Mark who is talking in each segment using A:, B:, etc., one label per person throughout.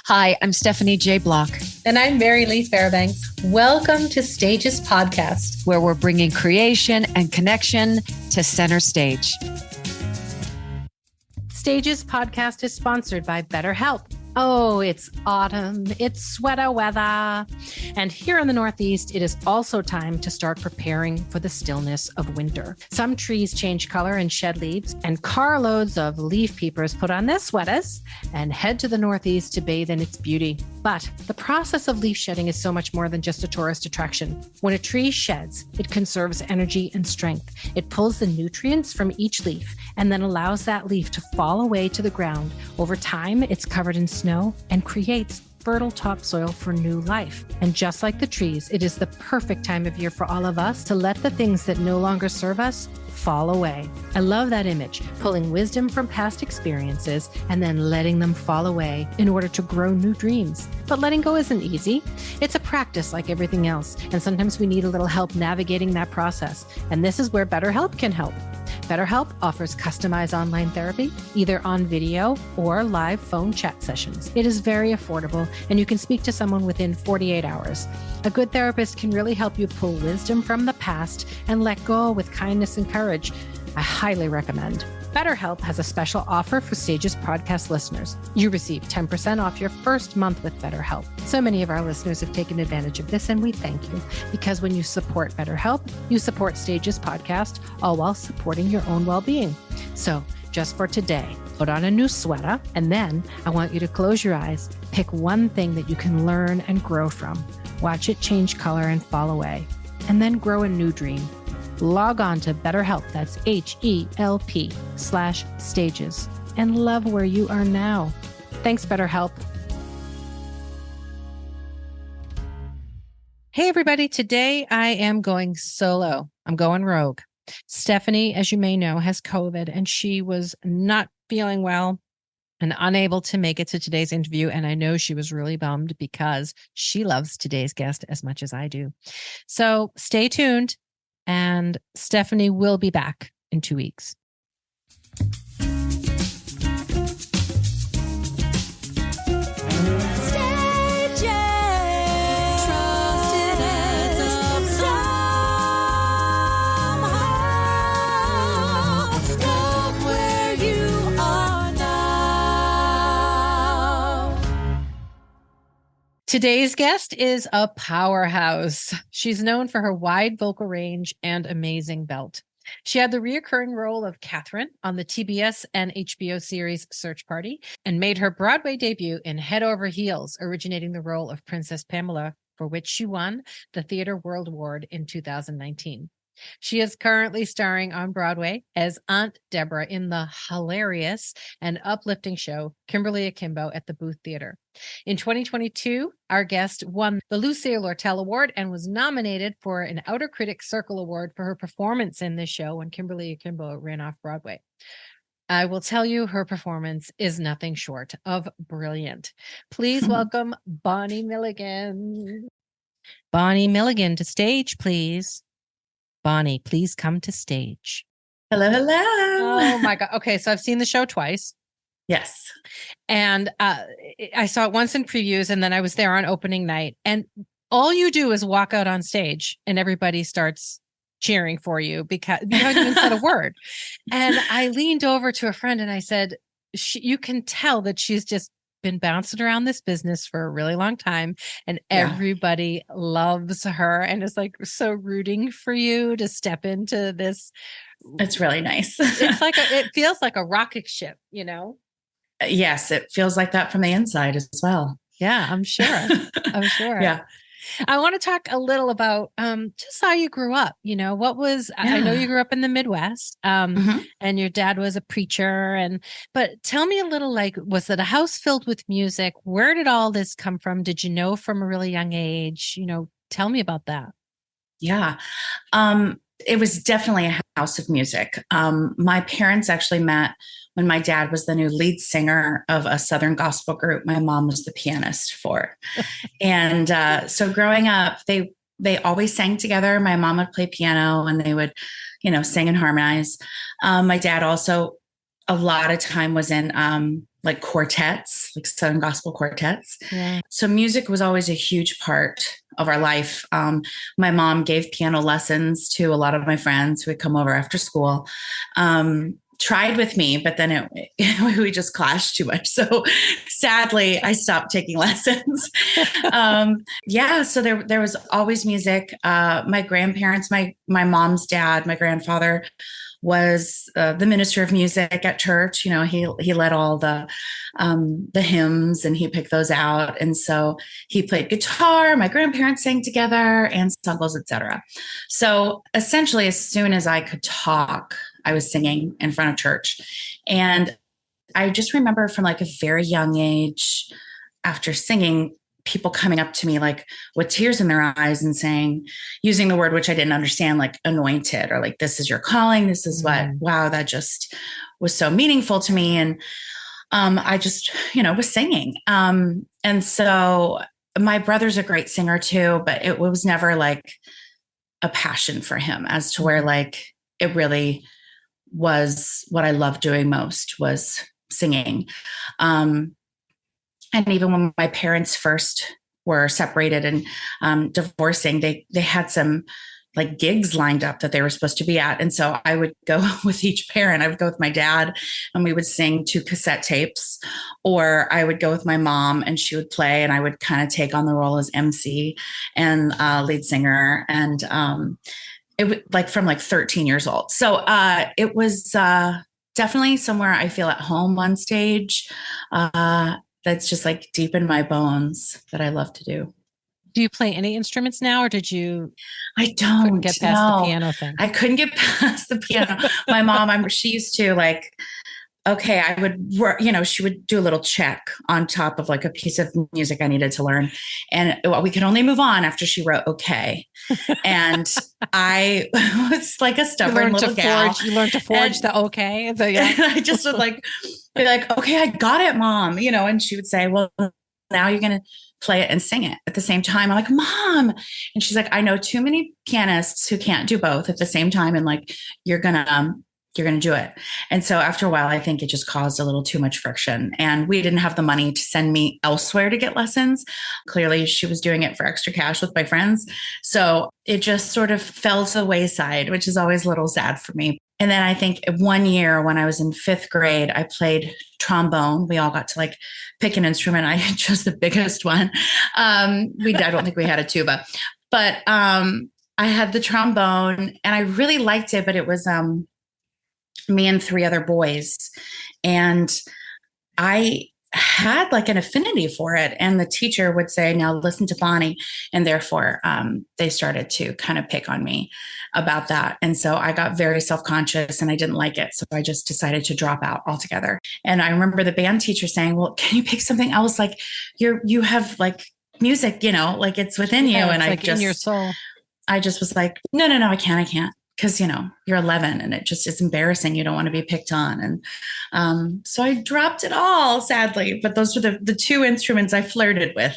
A: Hi, I'm Stephanie J. Block.
B: And I'm Mary Lee Fairbanks. Welcome to Stages Podcast,
A: where we're bringing creation and connection to center stage.
B: Stages Podcast is sponsored by BetterHelp. Oh, it's autumn, it's sweater weather. And here in the Northeast, it is also time to start preparing for the stillness of winter. Some trees change color and shed leaves, and carloads of leaf peepers put on their sweaters and head to the Northeast to bathe in its beauty. But the process of leaf shedding is so much more than just a tourist attraction. When a tree sheds, it conserves energy and strength. It pulls the nutrients from each leaf and then allows that leaf to fall away to the ground. Over time, it's covered in snow and creates fertile topsoil for new life. And just like the trees, it is the perfect time of year for all of us to let the things that no longer serve us fall away. I love that image, pulling wisdom from past experiences and then letting them fall away in order to grow new dreams. But letting go isn't easy. It's a practice like everything else. And sometimes we need a little help navigating that process. And this is where BetterHelp can help. BetterHelp offers customized online therapy, either on video or live phone chat sessions. It is very affordable, and you can speak to someone within 48 hours. A good therapist can really help you pull wisdom from the past and let go with kindness and courage. I highly recommend. BetterHelp has a special offer for Stages Podcast listeners. You receive 10% off your first month with BetterHelp. So many of our listeners have taken advantage of this, and we thank you, because when you support BetterHelp, you support Stages Podcast, all while supporting your own well-being. So just for today, put on a new sweater, and then I want you to close your eyes, pick one thing that you can learn and grow from, watch it change color and fall away, and then grow a new dream. Log on to BetterHelp, that's HELP/stages, and love where you are now. Thanks, BetterHelp. Hey, everybody. Today I am going solo. I'm going rogue. Stephanie, as you may know, has COVID, and she was not feeling well and unable to make it to today's interview. And I know she was really bummed because she loves today's guest as much as I do. So stay tuned. And Stephanie will be back in 2 weeks. Today's guest is a powerhouse. She's known for her wide vocal range and amazing belt. She had the reoccurring role of Catherine on the TBS and HBO series Search Party and made her Broadway debut in Head Over Heels, originating the role of Princess Pamela, for which she won the Theatre World Award in 2019. She is currently starring on Broadway as Aunt Debra in the hilarious and uplifting show Kimberly Akimbo at the Booth Theater. In 2022, our guest won the Lucille Lortel Award and was nominated for an Outer Critics Circle Award for her performance in this show when Kimberly Akimbo ran off Broadway. I will tell you, her performance is nothing short of brilliant. Please welcome Bonnie Milligan. Bonnie Milligan to stage, please. Bonnie, please come to stage.
C: Hello, hello.
B: Oh my God. Okay, so I've seen the show twice.
C: Yes.
B: And I saw it once in previews, and then I was there on opening night. And all you do is walk out on stage and everybody starts cheering for you because you haven't even said a word. And I leaned over to a friend and I said, you can tell that she's just been bouncing around this business for a really long time, and everybody loves her and is like so rooting for you to step into this.
C: It's really nice.
B: It's like it feels like a rocket ship, you know?
C: Yes, it feels like that from the inside as well.
B: Yeah, I'm sure. I'm sure.
C: Yeah.
B: I want to talk a little about just how you grew up. You know, I know you grew up in the Midwest and your dad was a preacher. But tell me a little, like, was it a house filled with music? Where did all this come from? Did you know from a really young age? You know, tell me about that.
C: Yeah. It was definitely a house of music. My parents actually met when my dad was the new lead singer of a Southern gospel group my mom was the pianist for. And so growing up, they always sang together. My mom would play piano and they would, sing and harmonize. My dad also a lot of time was in like quartets, like Southern gospel quartets.
B: Yeah.
C: So music was always a huge part of our life. My mom gave piano lessons to a lot of my friends who would come over after school. Tried with me, but then we just clashed too much. So sadly, I stopped taking lessons. Yeah, so there was always music. My grandparents, my mom's dad, my grandfather was the minister of music at church. You know, he led all the hymns and he picked those out, and so he played guitar. My grandparents sang together, aunts, uncles, etc. So essentially, as soon as I could talk, I was singing in front of church. And I just remember from like a very young age, after singing, people coming up to me like with tears in their eyes and saying, using the word which I didn't understand, like anointed, or like, this is your calling. This is what, wow, that just was so meaningful to me. And I just, was singing. And so my brother's a great singer too, but it was never like a passion for him, as to where like it really was what I loved doing most, was singing. And even when my parents first were separated and divorcing, they had some like gigs lined up that they were supposed to be at. And so I would go with each parent. I would go with my dad and we would sing 2 cassette tapes, or I would go with my mom and she would play and I would kind of take on the role as MC and lead singer. And it was like from like 13 years old. So it was definitely somewhere I feel at home on stage. That's just like deep in my bones that I love to do.
B: Do you play any instruments now, or did you?
C: I don't
B: couldn't get past the piano thing.
C: I couldn't get past the piano. My mom, she used to like, okay, I would, she would do a little check on top of like a piece of music I needed to learn. And we could only move on after she wrote okay. And I was like a stubborn little gal.
B: You learned to forge the okay. So, yeah.
C: And I just would like, be like, okay, I got it, Mom. And she would say, well, now you're going to play it and sing it at the same time. I'm like, Mom. And she's like, I know too many pianists who can't do both at the same time. And like, you're going to do it. And so after a while, I think it just caused a little too much friction. And we didn't have the money to send me elsewhere to get lessons. Clearly, she was doing it for extra cash with my friends. So it just sort of fell to the wayside, which is always a little sad for me. And then I think 1 year when I was in 5th grade, I played trombone. We all got to like pick an instrument. I chose the biggest one. I don't think we had a tuba, but I had the trombone and I really liked it, but it was me and 3 other boys. And I had like an affinity for it. And the teacher would say, now listen to Bonnie. And therefore, they started to kind of pick on me about that. And so I got very self-conscious and I didn't like it. So I just decided to drop out altogether. And I remember the band teacher saying, well, can you pick something else? Like you have like music, like it's within you. And I
B: like
C: just,
B: in your soul.
C: I just was like, no, I can't. Because, you're 11 and it's embarrassing. You don't want to be picked on. And so I dropped it all, sadly. But those were the 2 instruments I flirted with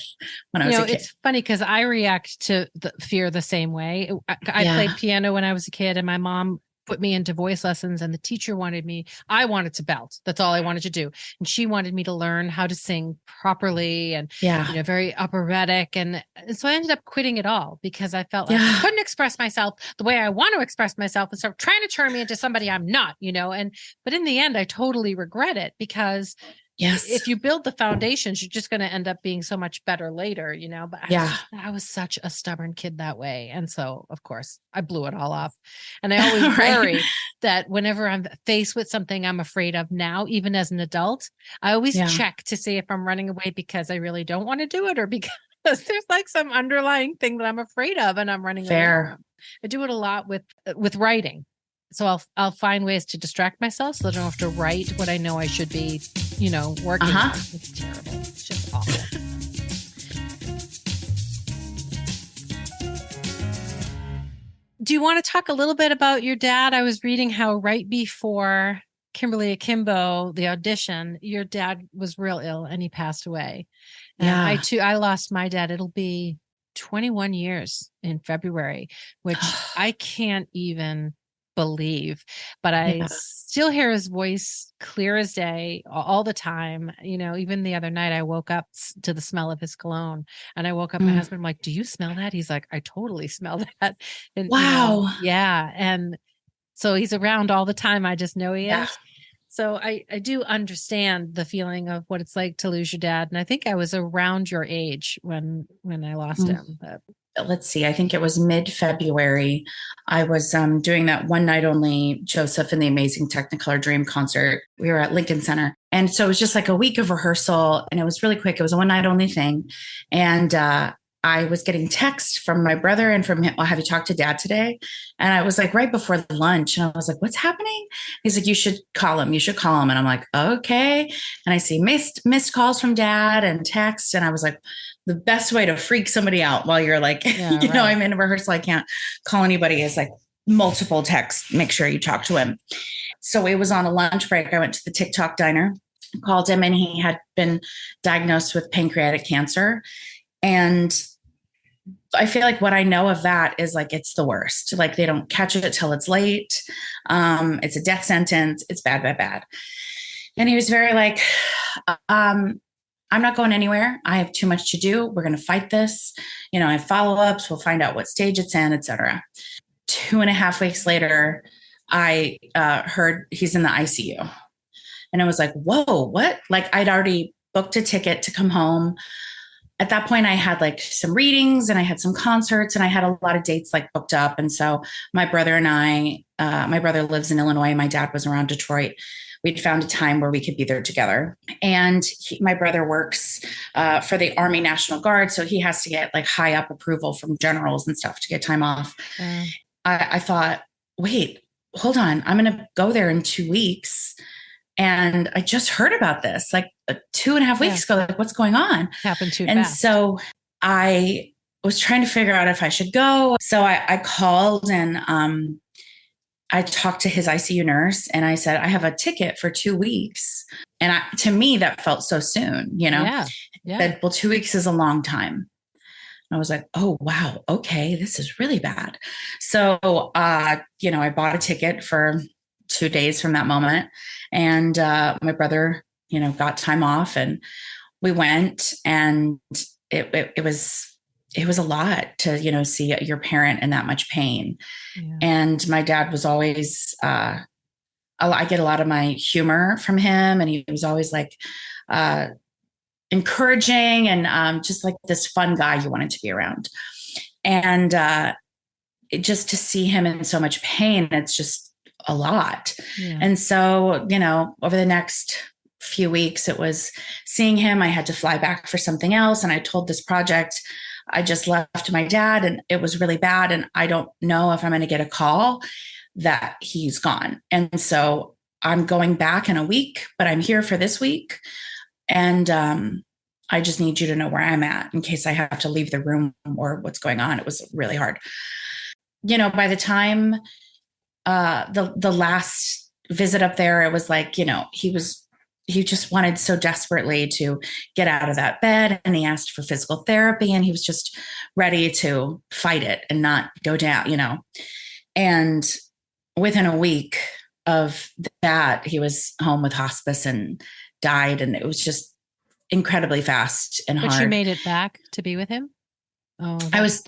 C: when I was a kid. It's
B: funny because I react to the fear the same way. I played piano when I was a kid and my mom put me into voice lessons and the teacher I wanted to belt. That's all I wanted to do. And she wanted me to learn how to sing properly and, very operatic. And so I ended up quitting it all because I felt like I couldn't express myself the way I want to express myself and start trying to turn me into somebody I'm not, but in the end, I totally regret it because if you build the foundations, you're just going to end up being so much better later, but I was such a stubborn kid that way. And so of course I blew it all off. And I always worry that whenever I'm faced with something I'm afraid of now, even as an adult, I always check to see if I'm running away because I really don't want to do it or because there's like some underlying thing that I'm afraid of and I'm running away from. I do it a lot with writing. So I'll find ways to distract myself so that I don't have to write what I know I should be, working on. It's terrible. It's just awful. Do you want to talk a little bit about your dad? I was reading how right before Kimberly Akimbo, the audition, your dad was real ill and he passed away. And I lost my dad. It'll be 21 years in February, which I can't even believe, but I
C: Yeah.
B: still hear his voice clear as day all the time. Even the other night I woke up to the smell of his cologne, and I woke up my
C: Mm.
B: husband, I'm like, do you smell that? He's like, I totally smell that. And,
C: Wow.
B: yeah. And so he's around all the time. I just know he
C: Yeah.
B: is. So I do understand the feeling of what it's like to lose your dad. And I think I was around your age when I lost
C: Mm.
B: him. But
C: Let's see, I think it was mid-February. I was doing that one night only Joseph and the Amazing Technicolor Dream concert. We were at Lincoln Center. And so it was just like a week of rehearsal, and it was really quick. It was a one night only thing. And I was getting texts from my brother and from him. Well, have you talked to dad today? And I was like right before lunch, and I was like, what's happening? He's like, you should call him. You should call him. And I'm like, okay. And I see missed calls from dad and text. And I was like, the best way to freak somebody out while you're like,
B: Yeah, right.
C: I'm in a rehearsal, I can't call anybody, is like multiple texts, make sure you talk to him. So it was on a lunch break. I went to the TikTok diner, called him, and he had been diagnosed with pancreatic cancer. And I feel like what I know of that is like, it's the worst. Like they don't catch it till it's late. It's a death sentence. It's bad, bad, bad. And he was very like, I'm not going anywhere. I have too much to do. We're going to fight this. I have follow-ups. We'll find out what stage it's in, et cetera. 2.5 weeks later, I heard he's in the ICU. And I was like, whoa, what? Like I'd already booked a ticket to come home. At that point, I had like some readings and I had some concerts and I had a lot of dates like booked up. And so my brother and I, my brother lives in Illinois. My dad was around Detroit. We'd found a time where we could be there together. And my brother works for the Army National Guard. So he has to get like high up approval from generals and stuff to get time off. I thought, wait, hold on. I'm going to go there in 2 weeks. And I just heard about this like 2.5 weeks ago. Like, what's going on?
B: Happened too
C: and
B: fast.
C: So I was trying to figure out if I should go. So I called and I talked to his ICU nurse and I said, I have a ticket for 2 weeks. And to me, that felt so soon,
B: Yeah.
C: Said, well, 2 weeks is a long time. I was like, oh, wow. Okay. This is really bad. So, I bought a ticket for 2 days from that moment. And my brother, got time off and we went, and it was a lot to, see your parent in that much pain. Yeah. And my dad was always, I get a lot of my humor from him, and he was always like, encouraging and just like this fun guy you wanted to be around. And just to see him in so much pain, it's just a lot. Yeah. And so, over the next few weeks, it was seeing him. I had to fly back for something else. And I told this project, I just left my dad and it was really bad. And I don't know if I'm going to get a call that he's gone. And so I'm going back in a week, but I'm here for this week. And I just need you to know where I'm at in case I have to leave the room or what's going on. It was really hard. By the time the last visit up there, it was like, he just wanted so desperately to get out of that bed, and he asked for physical therapy, and he was just ready to fight it and not go down, and within a week of that, he was home with hospice and died. And it was just incredibly fast and hard.
B: But you made it back to be with him? Oh,
C: I was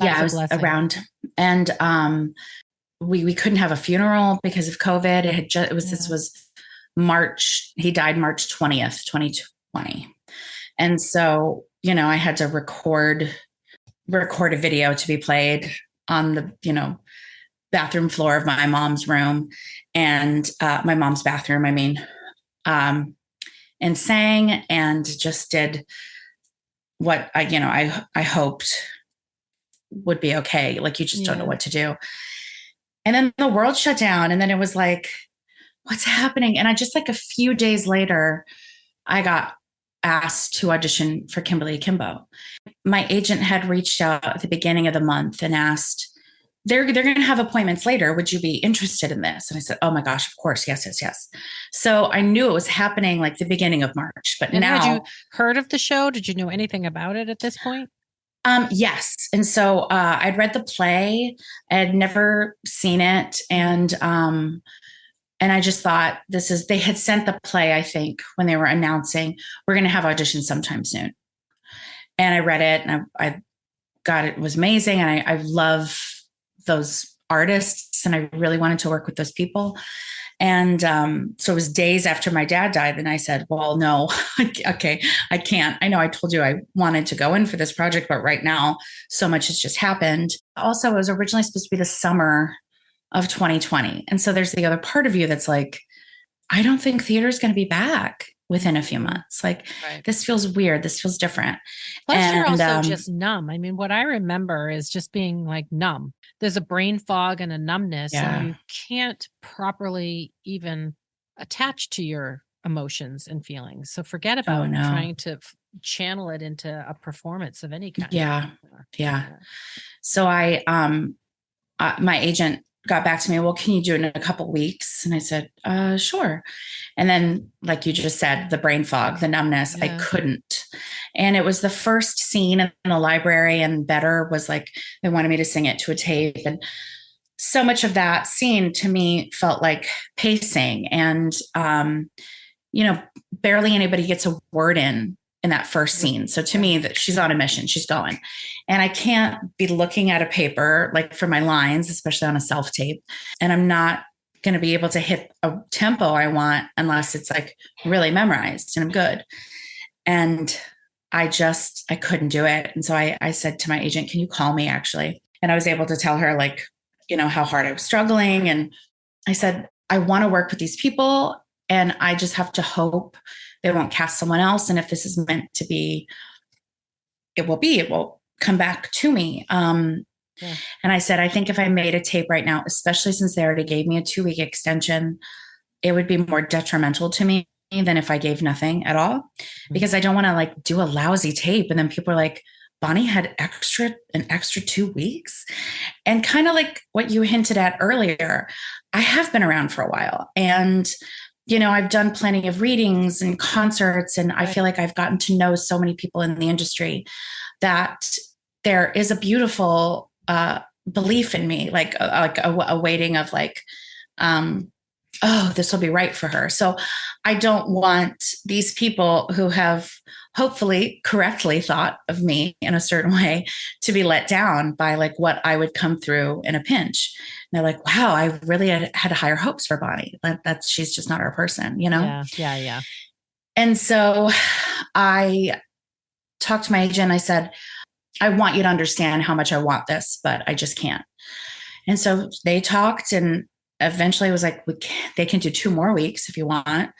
C: around. And we couldn't have a funeral because of COVID. This was March. He died March 20th, 2020. And so, I had to record a video to be played on the, bathroom floor of my mom's room and my mom's bathroom, and sang and just did what I hoped would be okay. Like, you just don't know what to do. And then the world shut down, and then it was like, what's happening? And I just like a few days later, I got asked to audition for Kimberly Akimbo. My agent had reached out at the beginning of the month and asked, they're going to have appointments later. Would you be interested in this? And I said, oh my gosh, of course. Yes. So I knew it was happening like the beginning of March, but now.
B: Had you heard of the show? Did you know anything about it at this point?
C: Yes. And so I'd read the play. I had never seen it. And I just thought they had sent the play, I think, when they were announcing, we're going to have auditions sometime soon. And I read it and I got it. It was amazing. And I love those artists and I really wanted to work with those people. And so it was days after my dad died. And I said, well, no, okay, I can't. I know I told you I wanted to go in for this project, but right now so much has just happened. Also, it was originally supposed to be the summer of 2020. And so there's the other part of you that's like, I don't think theater is going to be back within a few months. Like, This feels weird. This feels different.
B: Plus, you're also just numb. I mean, what I remember is just being like numb. There's a brain fog and a numbness, and you can't properly even attach to your emotions and feelings. So forget about trying to channel it into a performance of any kind.
C: Yeah. So my agent got back to me, well, can you do it in a couple of weeks? And I said, sure. And then, like you just said, the brain fog, the numbness, I couldn't. And it was the first scene in the library, and Better was like, they wanted me to sing it to a tape. And so much of that scene to me felt like pacing. And, barely anybody gets a word in that first scene. So to me, that she's on a mission, she's going. And I can't be looking at a paper like for my lines, especially on a self-tape. And I'm not going to be able to hit a tempo I want unless it's like really memorized and I'm good. And I couldn't do it. And so I said to my agent, can you call me actually? And I was able to tell her how hard I was struggling. And I said, I want to work with these people and I just have to hope they won't cast someone else. And if this is meant to be, it will come back to me. And I said, I think if I made a tape right now, especially since they already gave me a 2-week extension, it would be more detrimental to me than if I gave nothing at all, because I don't want to do a lousy tape. And then people are like, Bonnie had an extra 2 weeks. And kind of like what you hinted at earlier, I have been around for a while and I've done plenty of readings and concerts, and I feel like I've gotten to know so many people in the industry that there is a beautiful belief in me, like a waiting of this will be right for her. So I don't want these people who have hopefully correctly thought of me in a certain way to be let down by what I would come through in a pinch. And they're like, wow, I really had higher hopes for Bonnie. She's just not our person,
B: Yeah.
C: And so I talked to my agent. I said, I want you to understand how much I want this, but I just can't. And so they talked, and eventually it was like, they can do 2 more weeks if you want. I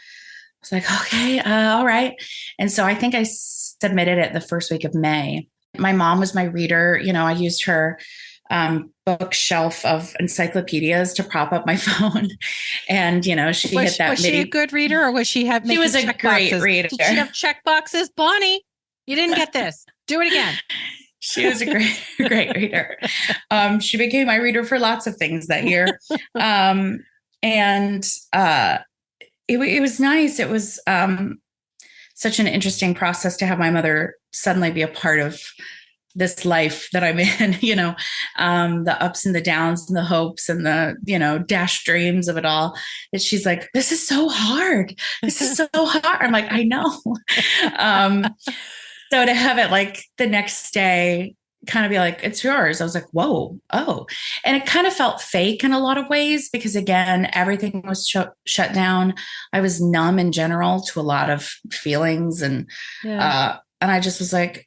C: was like, okay, all right. And so I think I submitted it the first week of May. My mom was my reader. I used her bookshelf of encyclopedias to prop up my phone. And, she hit that.
B: Was she a good reader, or was she
C: She was a great reader.
B: Did she have check boxes? Bonnie, you didn't get this. Do it again.
C: She was a great reader. She became my reader for lots of things that year. It was nice. It was such an interesting process to have my mother suddenly be a part of this life that I'm in, the ups and the downs and the hopes and the, dashed dreams of it all. That she's like, this is so hard. This is so hard. I'm like, I know. So to have it the next day kind of be like, it's yours. I was like, whoa. Oh. And it kind of felt fake in a lot of ways because again, everything was shut down. I was numb in general to a lot of feelings. And I just was like,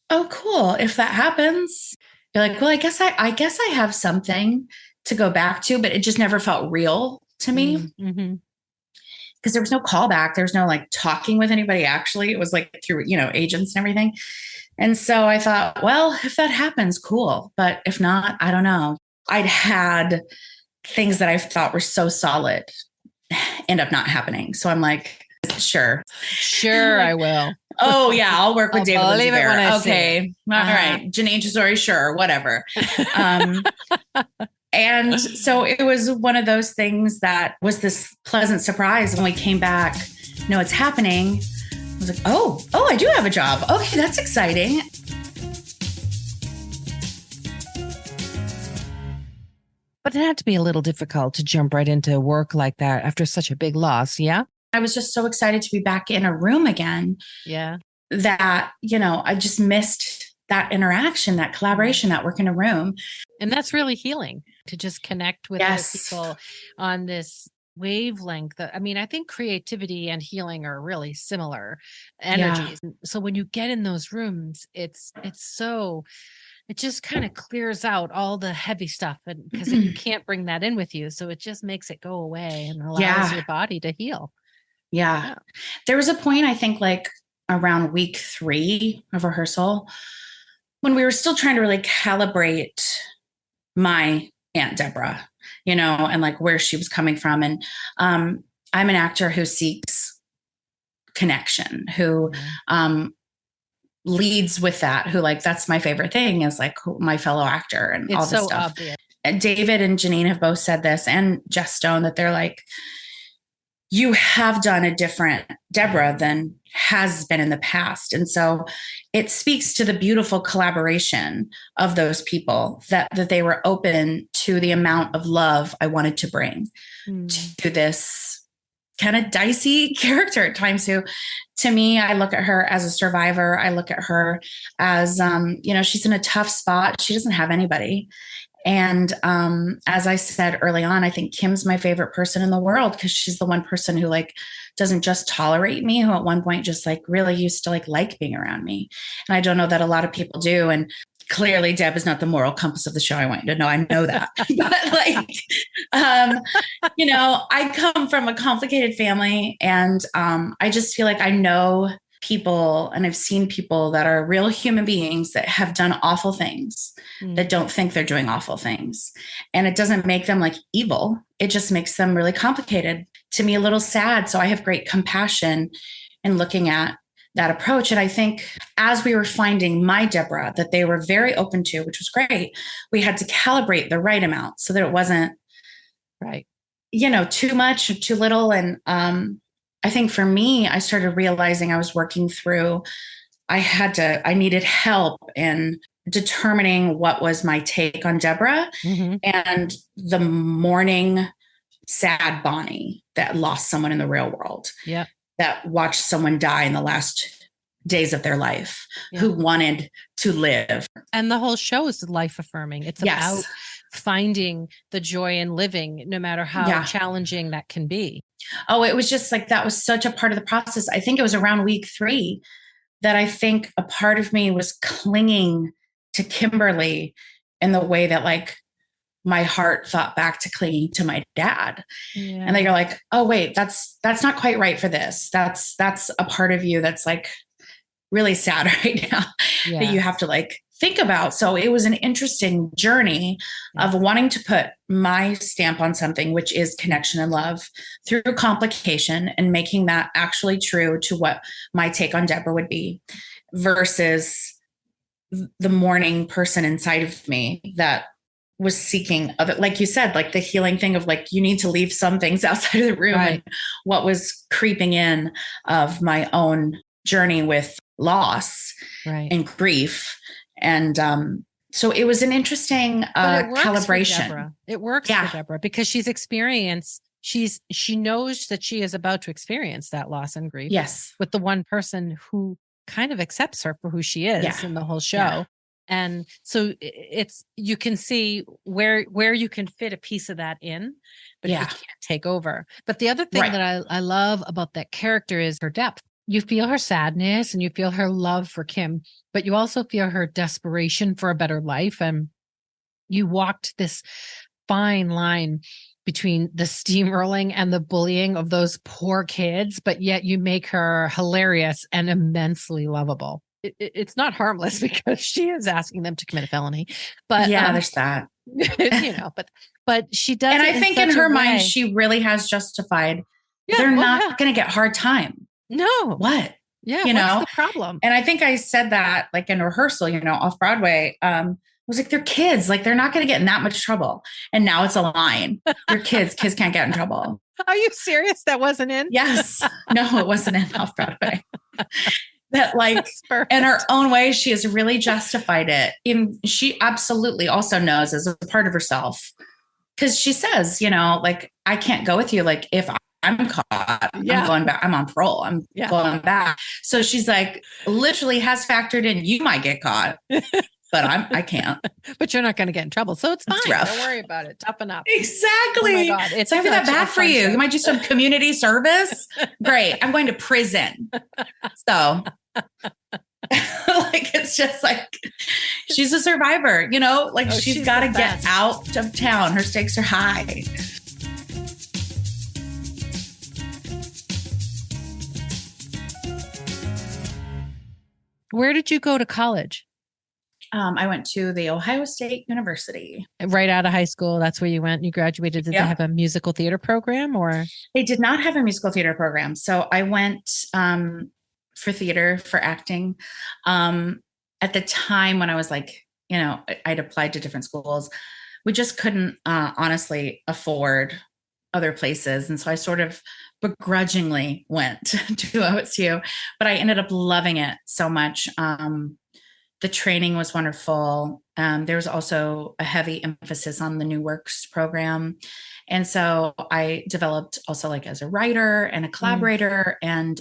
C: oh, cool. If that happens, you're like, well, I guess I have something to go back to, but it just never felt real to me.
B: Mm-hmm.
C: Because there was no callback. There was no talking with anybody. Actually, it was through, agents and everything. And so I thought, well, if that happens, cool. But if not, I don't know. I'd had things that I thought were so solid end up not happening. So I'm like, sure,
B: I will.
C: Oh yeah. I'll work with David.
B: Believe it when I
C: okay. All right. Janine Tesori, sure. Whatever. And so it was one of those things that was this pleasant surprise when we came back. No, it's happening. I was like, oh, I do have a job. Okay, that's exciting.
B: But it had to be a little difficult to jump right into work like that after such a big loss. Yeah.
C: I was just so excited to be back in a room again.
B: Yeah.
C: That, I just missed that interaction, that collaboration, that work in a room.
B: And that's really healing to just connect with other people on this wavelength. I think creativity and healing are really similar energies. Yeah. So when you get in those rooms, it just kind of clears out all the heavy stuff, and because you can't bring that in with you. So it just makes it go away and allows your body to heal.
C: Yeah. There was a point, I think, like around week 3 of rehearsal, when we were still trying to really calibrate my Aunt Debra, and like where she was coming from. And I'm an actor who seeks connection, who leads with that, who like, that's my favorite thing, is like my fellow actor and all this stuff. Obvious. And David and Janine have both said this, and Jess Stone, that they're like, you have done a different Debra than has been in the past. And so it speaks to the beautiful collaboration of those people, that they were open to the amount of love I wanted to bring to this kind of dicey character at times. Who, to me, I look at her as a survivor. I look at her as, she's in a tough spot. She doesn't have anybody. And as I said early on, I think Kim's my favorite person in the world, because she's the one person who like doesn't just tolerate me, who at one point just like really used to like being around me. And I don't know that a lot of people do. And clearly Deb is not the moral compass of the show. I want you to know, I know that. But I come from a complicated family, and I just feel like I know people, and I've seen people that are real human beings that have done awful things, that don't think they're doing awful things. And it doesn't make them like evil. It just makes them really complicated, to me, a little sad. So I have great compassion in looking at that approach. And I think as we were finding my Debra, that they were very open to, which was great, we had to calibrate the right amount so that it wasn't too much or too little. And I think for me, I started realizing I was working through, I needed help in determining what was my take on Debra, and the mourning, sad Bonnie that lost someone in the real world, that watched someone die in the last days of their life, who wanted to live.
B: And the whole show is life affirming. It's about finding the joy in living, no matter how challenging that can be.
C: Oh, it was just like, that was such a part of the process. I think it was around week 3 that I think a part of me was clinging to Kimberly in the way that like my heart thought back to clinging to my dad. And then you're like, oh wait, that's not quite right for this. That's a part of you that's like really sad right now that you have to like think about. So it was an interesting journey of wanting to put my stamp on something, which is connection and love, through complication, and making that actually true to what my take on Debra would be, versus the mourning person inside of me that was seeking of it. Like you said, like the healing thing of like, you need to leave some things outside of the room, and what was creeping in of my own journey with loss and grief. And so it was an interesting calibration.
B: It works for Debra because she's experienced. She knows that she is about to experience that loss and grief.
C: Yes,
B: with the one person who kind of accepts her for who she is in the whole show. And so you can see where you can fit a piece of that in, but you can't take over. But the other thing that I love about that character is her depth. You feel her sadness and you feel her love for Kim, but you also feel her desperation for a better life. And you walked this fine line between the steamrolling and the bullying of those poor kids, but yet you make her hilarious and immensely lovable. It's not harmless because she is asking them to commit a felony, but
C: there's that,
B: but she does.
C: And I think in her mind, she really has justified. They're not going to get hard time.
B: No.
C: What?
B: Yeah. What's the problem?
C: And I think I said that like in rehearsal, off Broadway, I was like, they're kids, like they're not going to get in that much trouble. And now it's a line. They're kids can't get in trouble.
B: Are you serious? That wasn't in?
C: Yes. No, it wasn't in off Broadway. That like in her own way, she has really justified it. And she absolutely also knows as a part of herself, Because she says, like, I can't go with you. Like, if I'm caught,
B: Yeah.
C: I'm going back. I'm on parole. I'm going back. So she's like, literally has factored in, you might get caught, but I can't.
B: But you're not going to get in trouble. So it's fine.
C: rough.
B: Don't worry about it. Toughen up.
C: Exactly.
B: Oh my God. It's
C: so I feel that
B: such a
C: bad for
B: fun
C: you.
B: show.
C: You might do some community service. Great. I'm going to prison. So like, it's just like, she's a survivor, like she's got to get out of town. Her stakes are high.
B: Where did you go to college?
C: I went to the Ohio State University.
B: Right out of high school. That's where you went. You graduated. Did they have a musical theater program or?
C: They did not have a musical theater program. So I went for theater, for acting. At the time when I was like, I'd applied to different schools. We just couldn't honestly afford other places. And so I sort of begrudgingly went to OSU, but I ended up loving it so much. The training was wonderful. There was also a heavy emphasis on the New Works program. And so I developed also like as a writer and a collaborator. And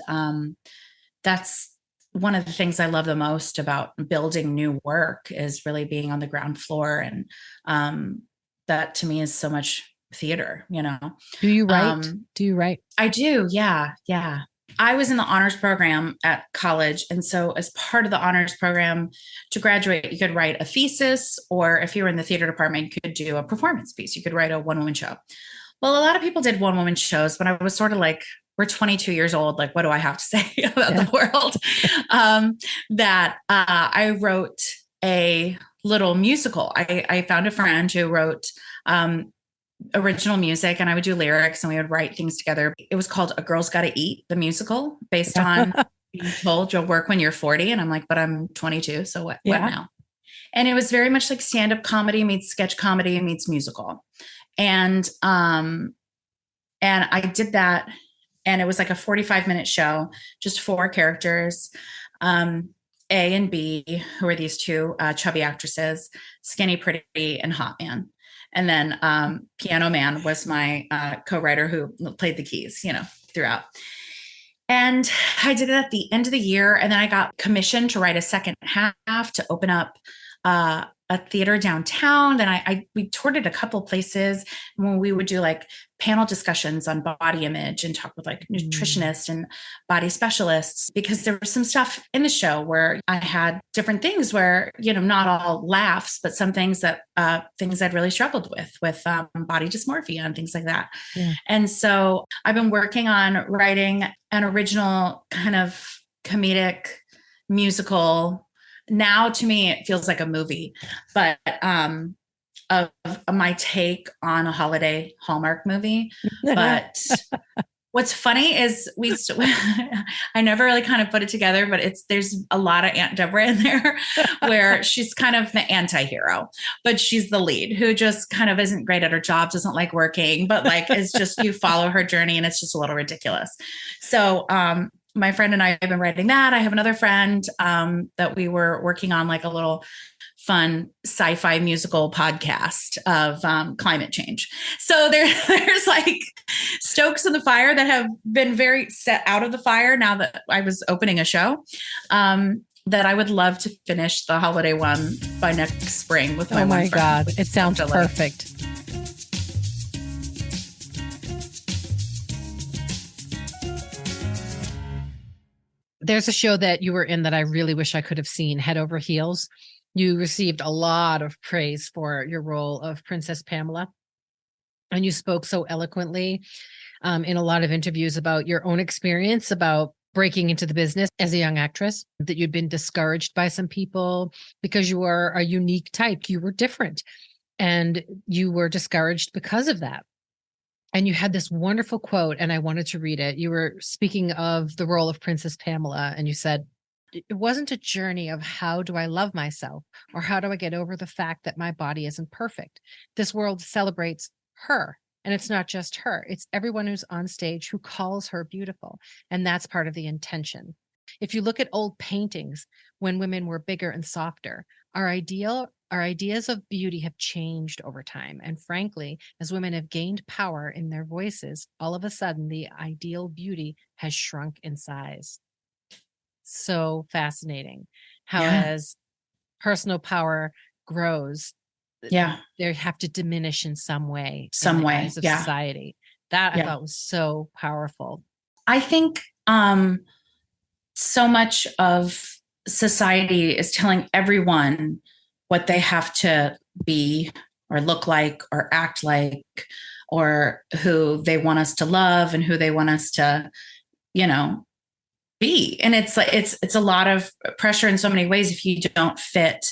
C: that's one of the things I love the most about building new work is really being on the ground floor. And that to me is so much theater,
B: Do you write? Do you write?
C: I do. Yeah. Yeah. I was in the honors program at college. And so as part of the honors program to graduate, you could write a thesis, or if you were in the theater department, you could do a performance piece. You could write a one-woman show. Well, a lot of people did one-woman shows, but I was sort of like, we're 22 years old. Like, what do I have to say about the world? That I wrote a little musical. I found a friend who wrote original music, and I would do lyrics and we would write things together. It was called A Girl's Gotta Eat, the musical, based on being told you'll work when you're 40. And I'm like, but I'm 22. So what now? And it was very much like stand-up comedy meets sketch comedy meets musical. And I did that. And it was like a 45-minute show, just 4 characters, A and B, who are these 2 chubby actresses, Skinny Pretty and Hot Man. And then Piano Man was my co-writer who played the keys, throughout. And I did it at the end of the year. And then I got commissioned to write a second half to open up a theater downtown. Then we toured it a couple places when we would do like panel discussions on body image and talk with like nutritionists and body specialists, because there was some stuff in the show where I had different things where, not all laughs, but some things that things I'd really struggled with body dysmorphia and things like that. Yeah. And so I've been working on writing an original kind of comedic musical. Now to me, it feels like a movie, but of my take on a holiday Hallmark movie. But what's funny is I never really kind of put it together, but there's a lot of Aunt Debra in there where she's kind of the anti-hero, but she's the lead who just kind of isn't great at her job, doesn't like working, but like is just, you follow her journey and it's just a little ridiculous. So, my friend and I have been writing that. I have another friend that we were working on like a little fun sci-fi musical podcast of climate change. So there's like stokes in the fire that have been very set out of the fire now that I was opening a show that I would love to finish the holiday one by next spring with my one friend.
B: God, it sounds perfect. There's a show that you were in that I really wish I could have seen, Head Over Heels. You received a lot of praise for your role of Princess Pamela. And you spoke so eloquently in a lot of interviews about your own experience, about breaking into the business as a young actress, that you'd been discouraged by some people because you were a unique type. You were different and you were discouraged because of that. And you had this wonderful quote, and I wanted to read it. You were speaking of the role of Princess Pamela, and you said, it wasn't a journey of how do I love myself or how do I get over the fact that my body isn't perfect. This world celebrates her, and it's not just her. It's everyone who's on stage who calls her beautiful, and that's part of the intention. If you look at old paintings when women were bigger and softer, our ideal Our ideas of beauty have changed over time. And frankly, as women have gained power in their voices, all of a sudden the ideal beauty has shrunk in size. So fascinating how,
C: Yeah.
B: as personal power grows,
C: Yeah.
B: they have to diminish in some way in
C: Some
B: the
C: way.
B: eyes of
C: Yeah.
B: society. That I
C: Yeah.
B: thought was so powerful.
C: I think so much of society is telling everyone what they have to be or look like or act like, or who they want us to love and who they want us to, you know, be. And it's like it's a lot of pressure in so many ways if you don't fit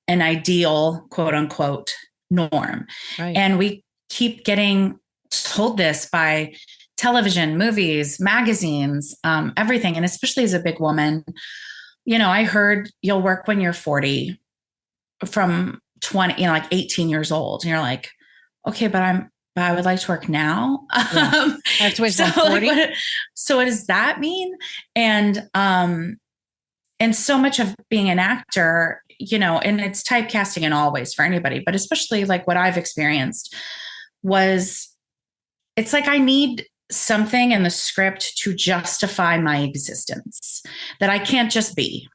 C: an ideal, quote unquote, norm.
B: Right.
C: And we keep getting told this by television, movies, magazines, everything. And especially as a big woman, you know, I heard you'll work when you're 40 from 20, you know, like 18 years old. And you're like, okay, but I would like to work now.
B: Yeah. I have to wait till I'm 40.
C: So what does that mean? And so much of being an actor, you know, and it's typecasting in all ways for anybody, but especially like what I've experienced was, it's like I need something in the script to justify my existence, that I can't just be.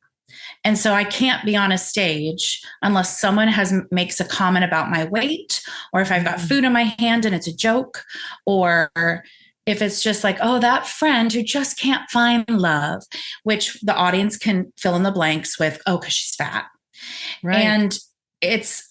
C: And so I can't be on a stage unless someone makes a comment about my weight, or if I've got food in my hand and it's a joke, or if it's just like, oh, that friend who just can't find love, which the audience can fill in the blanks with, oh, because she's fat.
B: Right.
C: And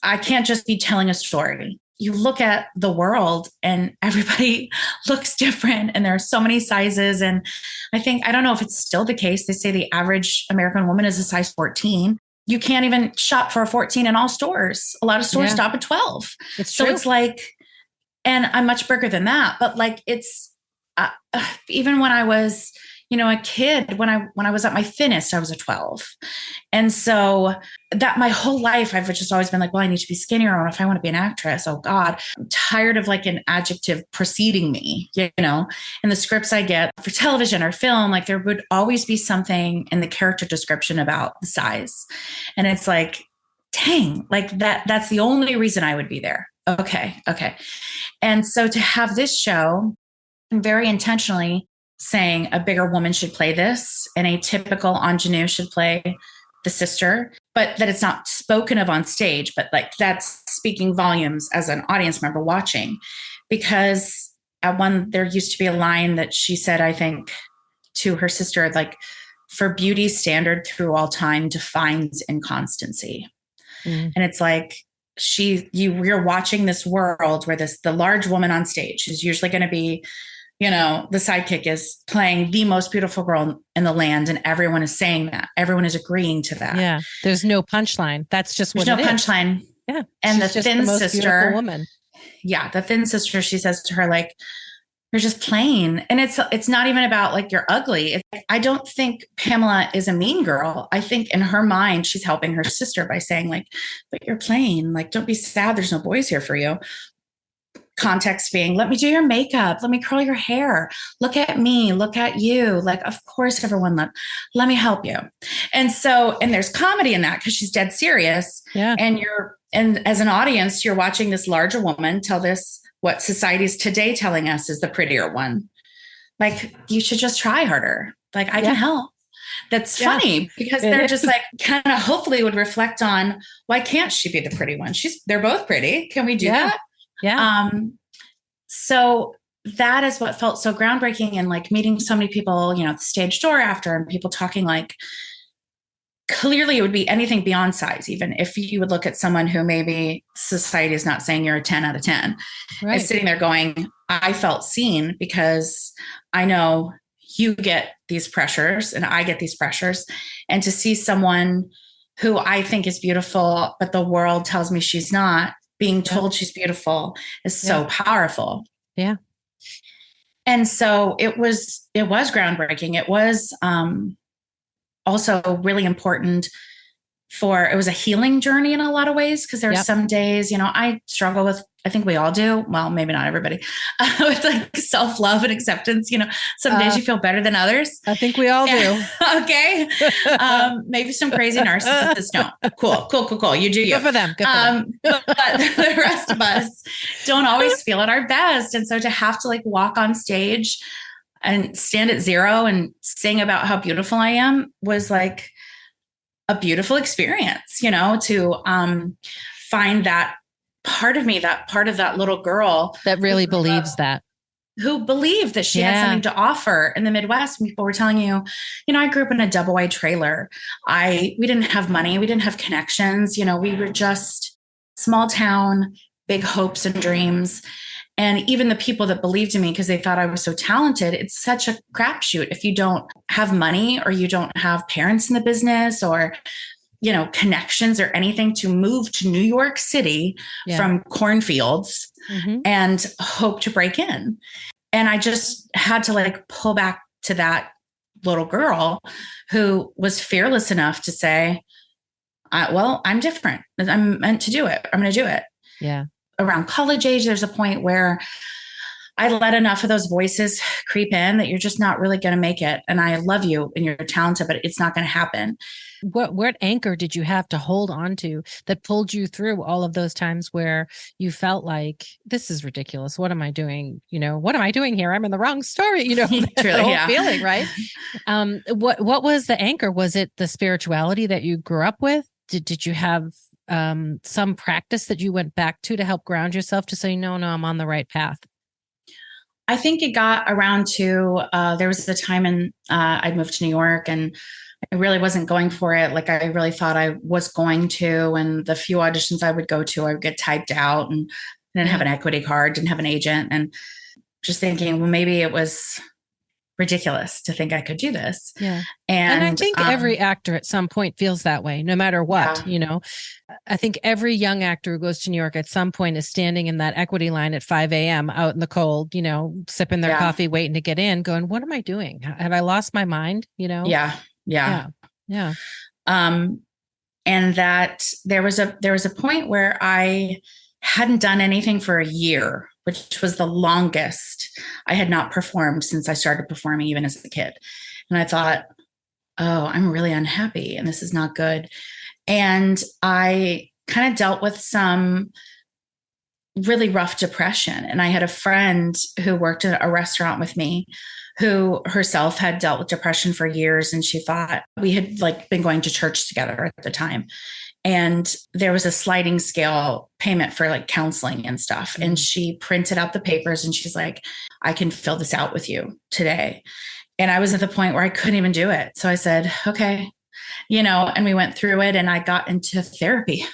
C: I can't just be telling a story. You look at the world and everybody looks different, and there are so many sizes. And I don't know if it's still the case. They say the average American woman is a size 14. You can't even shop for a 14 in all stores. A lot of stores stop at 12.
B: It's
C: so
B: true.
C: It's like, and I'm much bigger than that, but like, it's even when I was, you know, a kid, when I was at my thinnest, I was a 12. And so that my whole life, I've just always been like, well, I need to be skinnier, or if I want to be an actress, oh God, I'm tired of like an adjective preceding me, you know, in the scripts I get for television or film, like there would always be something in the character description about the size. And it's like, dang, like that's the only reason I would be there. Okay. And so to have this show, very intentionally saying a bigger woman should play this and a typical ingenue should play the sister, but that it's not spoken of on stage, but like that's speaking volumes as an audience member watching. Because at one, there used to be a line that she said, I think, to her sister, like, for beauty's standard through all time defines inconstancy. And it's like, you're watching this world where the large woman on stage is usually going to be, you know, the sidekick is playing the most beautiful girl in the land, and everyone is saying that. Everyone is agreeing to that.
B: Yeah. There's no punchline. That's just
C: There's
B: what
C: no
B: it is.
C: punchline.
B: Yeah.
C: And
B: She's
C: the thin sister,
B: woman.
C: Yeah, the thin sister, she says to her, like, you're just plain. And it's not even about like you're ugly. I don't think Pamela is a mean girl. I think in her mind, she's helping her sister by saying, like, but you're plain. Like, don't be sad. There's no boys here for you. Context being, let me do your makeup, let me curl your hair, look at me, look at you, like, of course everyone let me help you. And there's comedy in that because she's dead serious.
B: Yeah.
C: And as an audience, you're watching this larger woman tell this, what society's today telling us is the prettier one, like, you should just try harder, like, I can help. That's funny because they're just like, kind of hopefully would reflect on, why can't she be the pretty one? They're both pretty, can we do that?
B: Yeah.
C: So that is what felt so groundbreaking, and like meeting so many people, you know, at the stage door after, and people talking, like, clearly it would be anything beyond size. Even if you would look at someone who maybe society is not saying you're a 10 out of 10, is sitting there going, I felt seen because I know you get these pressures and I get these pressures. And to see someone who I think is beautiful, but the world tells me she's not, being told she's beautiful is so powerful.
B: Yeah.
C: And so it was groundbreaking. It was also really important it was a healing journey in a lot of ways. Cause there were some days, I struggle with, I think we all do. Well, maybe not everybody with like self-love and acceptance, some days you feel better than others.
B: I think we all do.
C: Okay. Maybe some crazy narcissists don't. Cool. You do you.
B: Good for them.
C: But the rest of us don't always feel at our best. And so to have to like walk on stage and stand at zero and sing about how beautiful I am was like a beautiful experience, to find that part of me, that part of that little girl
B: that really believes that.
C: Who believed that she had something to offer in the Midwest. People were telling you, I grew up in a double wide trailer. We didn't have money. We didn't have connections. We were just small town, big hopes and dreams. And even the people that believed in me because they thought I was so talented, it's such a crapshoot if you don't have money or you don't have parents in the business or, connections or anything to move to New York City from cornfields and hope to break in. And I just had to like pull back to that little girl who was fearless enough to say, I'm different. I'm meant to do it. I'm going to do it.
B: Yeah.
C: Around college age, there's a point where I let enough of those voices creep in that you're just not really going to make it. And I love you and you're talented, but it's not going to happen.
B: What anchor did you have to hold on to that pulled you through all of those times where you felt like, this is ridiculous. What am I doing? What am I doing here? I'm in the wrong story,
C: Truly,
B: whole feeling, right? What was the anchor? Was it the spirituality that you grew up with? Did you have some practice that you went back to help ground yourself to say, no, I'm on the right path?
C: I think it got around to, there was a time in, I moved to New York and I really wasn't going for it. Like I really thought I was going to, and the few auditions I would go to, I would get typed out and didn't have an equity card, didn't have an agent. And just thinking, well, maybe it was ridiculous to think I could do this.
B: Yeah.
C: And
B: I think every actor at some point feels that way, no matter what, I think every young actor who goes to New York at some point is standing in that equity line at 5 a.m. out in the cold, sipping their coffee, waiting to get in, going, what am I doing? Have I lost my mind?
C: Yeah. And that there was a point where I hadn't done anything for a year, which was the longest I had not performed since I started performing, even as a kid. And I thought, oh, I'm really unhappy and this is not good. And I kind of dealt with some really rough depression. And I had a friend who worked at a restaurant with me who herself had dealt with depression for years. And she thought we had like been going to church together at the time. And there was a sliding scale payment for like counseling and stuff. And she printed out the papers and she's like, I can fill this out with you today. And I was at the point where I couldn't even do it. So I said, okay, and we went through it and I got into therapy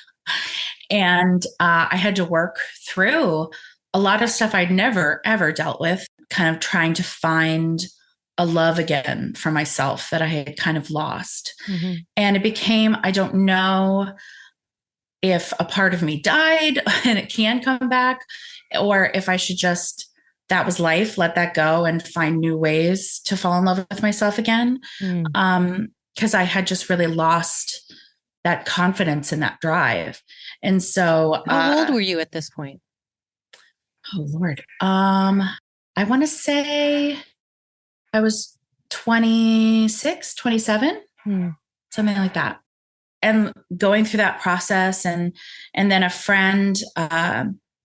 C: and I had to work through a lot of stuff I'd never, ever dealt with, kind of trying to find a love again for myself that I had kind of lost. And it became, I don't know if a part of me died and it can come back, or if I should just, that was life, let that go and find new ways to fall in love with myself again. Because I had just really lost that confidence and that drive. And so
B: how old were you at this point?
C: Oh Lord. I want to say I was 26, 27, something like that. And going through that process and then a friend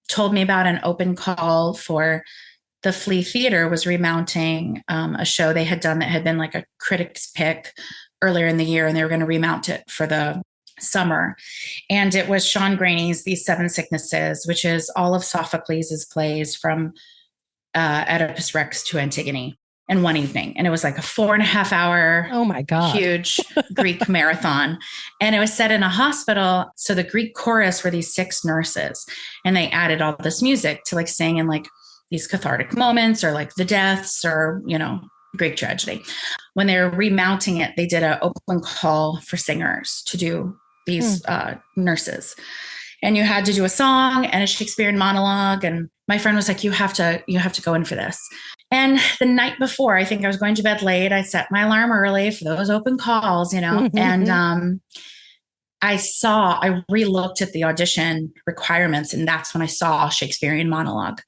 C: told me about an open call for the Flea Theater was remounting a show they had done that had been like a critic's pick earlier in the year, and they were going to remount it for the summer. And it was Sean Graney's These Seven Sicknesses, which is all of Sophocles' plays from Oedipus Rex to Antigone in one evening. And it was like a 4.5 hour,
B: oh my God,
C: huge Greek marathon. And it was set in a hospital. So the Greek chorus were these 6 nurses, and they added all this music to like sing in like these cathartic moments or like the deaths or, Greek tragedy. When they were remounting it, they did an open call for singers to do these nurses. And you had to do a song and a Shakespearean monologue. And my friend was like, you have to go in for this. And the night before, I think I was going to bed late. I set my alarm early for those open calls, and I re-looked at the audition requirements, and that's when I saw Shakespearean monologue.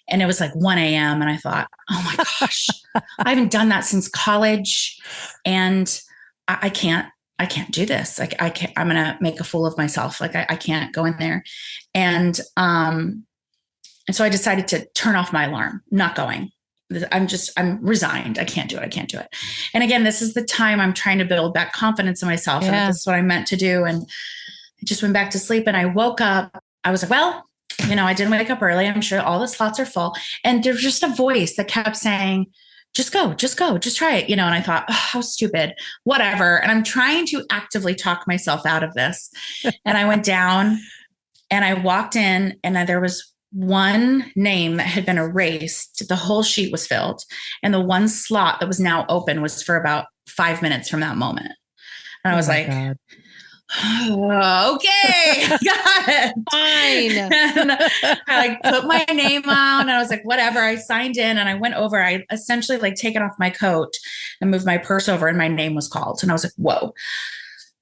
C: And it was like 1 a.m. And I thought, oh my gosh, I haven't done that since college. And I can't do this. Like I'm going to make a fool of myself. Like I can't go in there. And so I decided to turn off my alarm, not going. I'm resigned. I can't do it. And again, this is the time I'm trying to build back confidence in myself.
B: Yeah.
C: And this is what I meant to do. And I just went back to sleep, and I woke up. I was like, well, I didn't wake up early. I'm sure all the slots are full. And there's just a voice that kept saying, just go, just try it. And I thought, oh, how stupid, whatever. And I'm trying to actively talk myself out of this. And I went down and I walked in, and there was one name that had been erased. The whole sheet was filled. And the one slot that was now open was for about 5 minutes from that moment. And I was like, God. Oh, okay, got it.
B: Fine.
C: And I put my name on, and I was like, whatever. I signed in, and I went over. I essentially taken off my coat and moved my purse over, and my name was called. And I was like, whoa.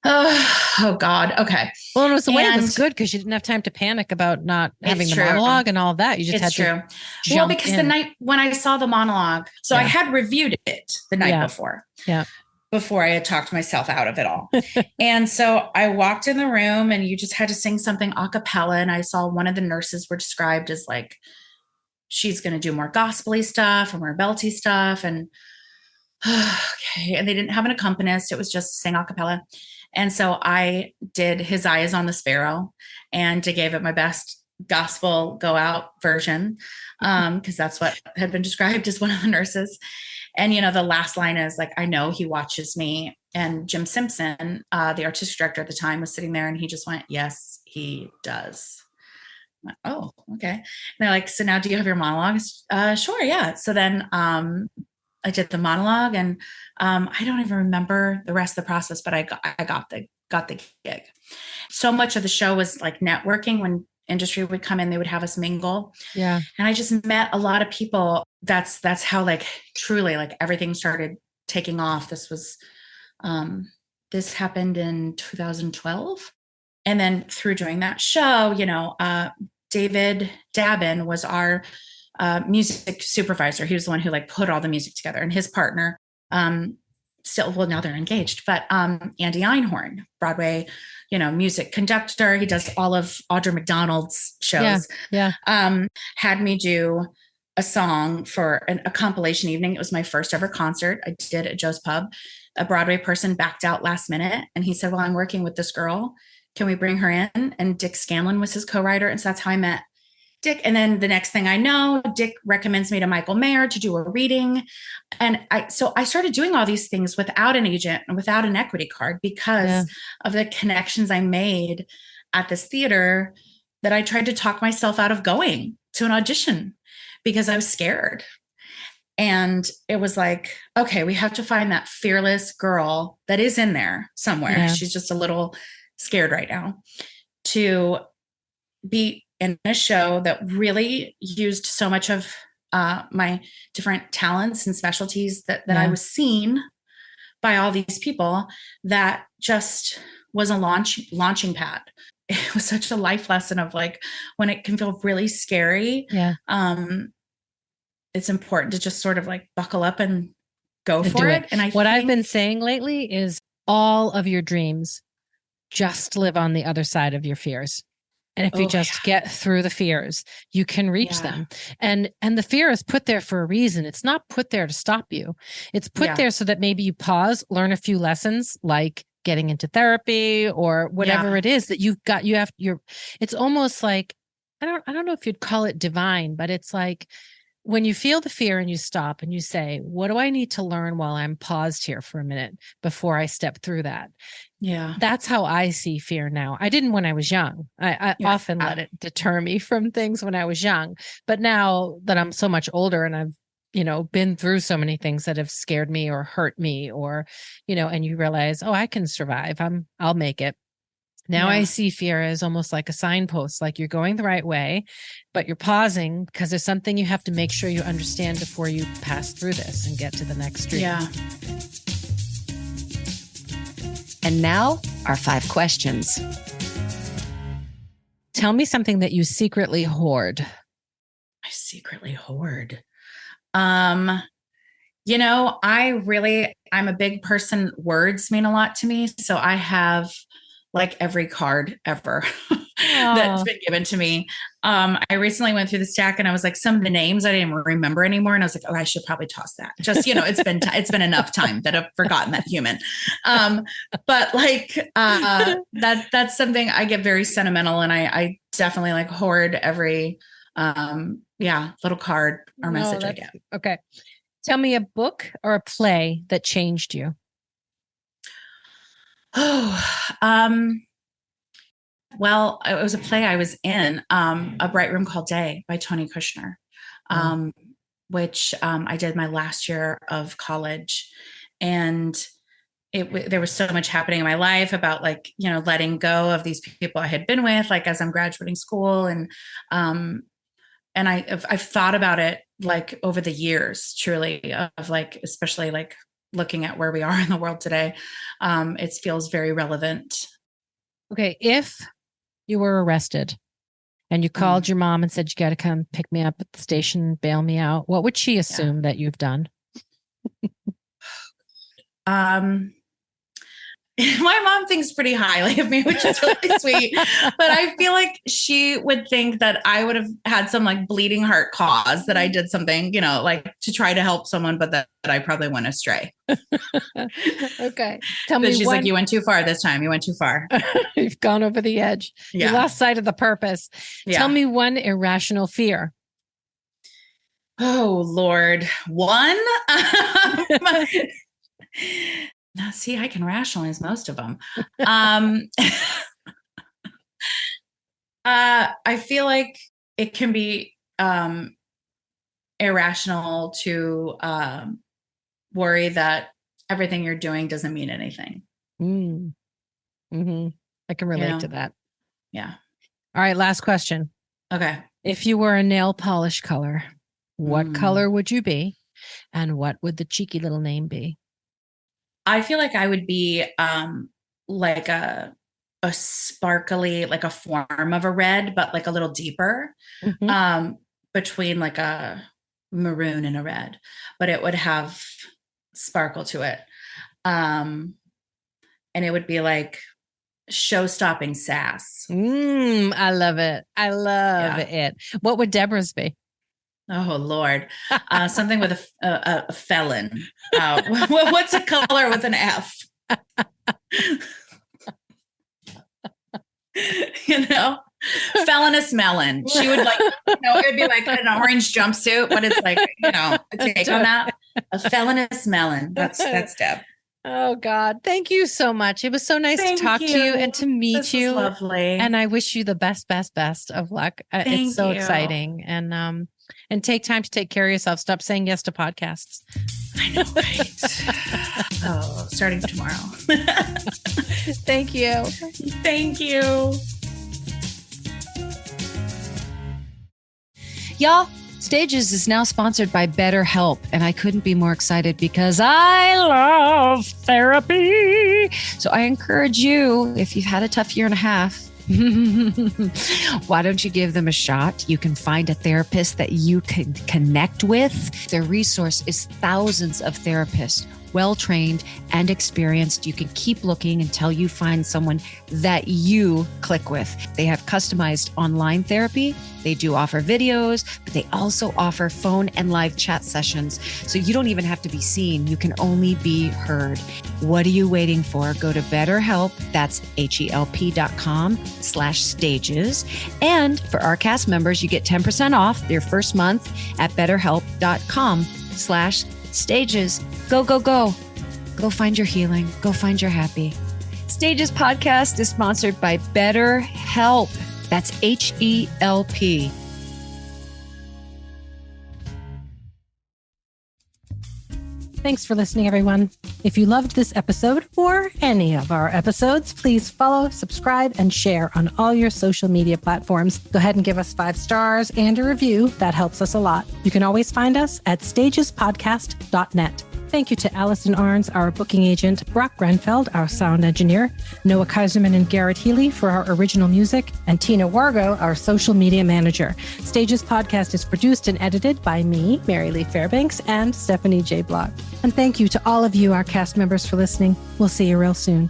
C: Oh God. Okay.
B: Well, it was good because you didn't have time to panic about not having the monologue and all of that. You just had to jump
C: Well, because
B: in.
C: the night when I saw the monologue, so I had reviewed it the night before.
B: Yeah.
C: Before I had talked myself out of it all. And so I walked in the room, and you just had to sing something a cappella. And I saw one of the nurses were described as like, she's going to do more gospel-y stuff or more belty stuff. And okay. And they didn't have an accompanist. It was just sing a cappella. And so I did His Eye is on the Sparrow, and I gave it my best gospel go out version. Cause that's what had been described as one of the nurses. And, the last line is like, I know he watches me. And Jim Simpson, the artistic director at the time, was sitting there, and he just went, yes, he does. I'm like, oh, okay. And they're like, so now do you have your monologues? Sure. Yeah. So then, I did the monologue, and I don't even remember the rest of the process, but I got the gig. So much of the show was like networking. When industry would come in, they would have us mingle.
B: Yeah.
C: And I just met a lot of people. That's how truly everything started taking off. This was, this happened in 2012. And then through doing that show, David Dabin was our music supervisor. He was the one who put all the music together, and his partner, now they're engaged, but Andy Einhorn, Broadway, music conductor. He does all of Audra McDonald's shows.
B: Yeah.
C: Had me do a song for a compilation evening. It was my first ever concert I did at Joe's Pub. A Broadway person backed out last minute, and he said, well, I'm working with this girl. Can we bring her in? And Dick Scanlon was his co-writer. And so that's how I met Dick. And then the next thing I know, Dick recommends me to Michael Mayer to do a reading. And I started doing all these things without an agent and without an equity card because of the connections I made at this theater, that I tried to talk myself out of going to an audition because I was scared. And it was like, okay, we have to find that fearless girl that is in there somewhere. Yeah. She's just a little scared right now to be in a show that really used so much of my different talents and specialties that I was seen by all these people, that just was a launching pad. It was such a life lesson of when it can feel really scary. Yeah. It's important to just sort of buckle up and go for it. And
B: I've been saying lately is all of your dreams just live on the other side of your fears. And if you just get through the fears, you can reach them. And the fear is put there for a reason. It's not put there to stop you. It's put there so that maybe you pause, learn a few lessons, like getting into therapy or whatever it is that it's almost like, I don't know if you'd call it divine, but it's like when you feel the fear and you stop and you say, what do I need to learn while I'm paused here for a minute before I step through that? Yeah. That's how I see fear now. I didn't when I was young. I often let it deter me from things when I was young. But now that I'm so much older and I've, been through so many things that have scared me or hurt me or, and you realize, I can survive. I'll make it. Now I see fear as almost like a signpost, like you're going the right way, but you're pausing because there's something you have to make sure you understand before you pass through this and get to the next street. Yeah.
A: And now, our 5 questions.
B: Tell me something that you secretly hoard.
C: I secretly hoard. I'm a big person. Words mean a lot to me. So I have like every card ever that's been given to me. I recently went through the stack and I was like, some of the names I didn't remember anymore. And I was like, oh, I should probably toss that. Just, it's been enough time that I've forgotten that human. But like, that's something I get very sentimental, and I definitely like hoard every, little card or message I get.
B: Okay. Tell me a book or a play that changed you.
C: Well, it was a play I was in, A Bright Room Called Day by Tony Kushner, which I did my last year of college. And there was so much happening in my life about like, letting go of these people I had been with, like as I'm graduating school. And I've thought about it like over the years, truly, of like, especially like looking at where we are in the world today. It feels very relevant.
B: Okay. If you were arrested and you called your mom and said, you got to come pick me up at the station, bail me out, what would she assume that you've done?
C: My mom thinks pretty highly of me, which is really sweet. But I feel like she would think that I would have had some like bleeding heart cause, that I did something, like to try to help someone, but that I probably went astray.
B: Okay. Tell me.
C: She's like, you went too far this time. You went too far.
B: You've gone over the edge. Yeah. You lost sight of the purpose. Yeah. Tell me one irrational fear.
C: Oh, Lord. One? Now, see, I can rationalize most of them. I feel like it can be irrational to worry that everything you're doing doesn't mean anything.
B: Mm-hmm. I can relate to that.
C: Yeah.
B: All right. Last question.
C: Okay.
B: If you were a nail polish color, what color would you be? And what would the cheeky little name be?
C: I feel like I would be like a sparkly, like a form of a red, but like a little deeper, between like a maroon and a red, but it would have sparkle to it. And it would be like show-stopping sass.
B: I love it. I love it. What would Debra's be?
C: Oh, Lord. Something with a felon. What's a color with an F? Felonous melon. She would like, it would be like an orange jumpsuit, but it's like, a take on that. A felonous melon. That's Deb.
B: Oh, God. Thank you so much. It was so nice to talk to you and to meet you.
C: Lovely.
B: And I wish you the best of luck. It's so exciting. And take time to take care of yourself. Stop saying yes to podcasts.
C: I know, right? Starting tomorrow.
B: Thank you.
C: Thank you.
A: Y'all, Stages is now sponsored by BetterHelp, and I couldn't be more excited because I love therapy. So I encourage you, if you've had a tough year and a half, why don't you give them a shot? You can find a therapist that you can connect with. Their resource is thousands of therapists, well-trained and experienced. You can keep looking until you find someone that you click with. They have customized online therapy. They do offer videos, but they also offer phone and live chat sessions. So you don't even have to be seen. You can only be heard. What are you waiting for? Go to BetterHelp. That's HELP.com/stages. And for our cast members, you get 10% off their first month at BetterHelp.com/stages. Go, go, go. Go find your healing. Go find your happy. Stages podcast is sponsored by BetterHelp. That's HELP.
B: Thanks for listening, everyone. If you loved this episode or any of our episodes, please follow, subscribe, and share on all your social media platforms. Go ahead and give us 5 stars and a review. That helps us a lot. You can always find us at stagespodcast.net. Thank you to Allison Arns, our booking agent, Brock Grenfeld, our sound engineer, Noah Kaiserman and Garrett Healy for our original music, and Tina Wargo, our social media manager. Stages podcast is produced and edited by me, Mary Lee Fairbanks, and Stephanie J. Block. And thank you to all of you, our cast members, for listening. We'll see you real soon.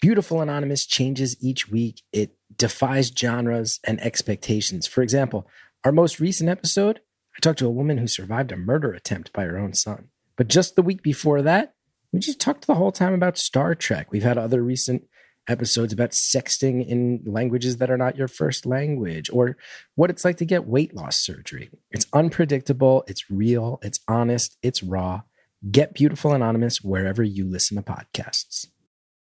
D: Beautiful Anonymous changes each week. It defies genres and expectations. For example, our most recent episode, I talked to a woman who survived a murder attempt by her own son. But just the week before that, we just talked the whole time about Star Trek. We've had other recent episodes about sexting in languages that are not your first language, or what it's like to get weight loss surgery. It's unpredictable, it's real, it's honest, it's raw. Get Beautiful Anonymous wherever you listen to podcasts.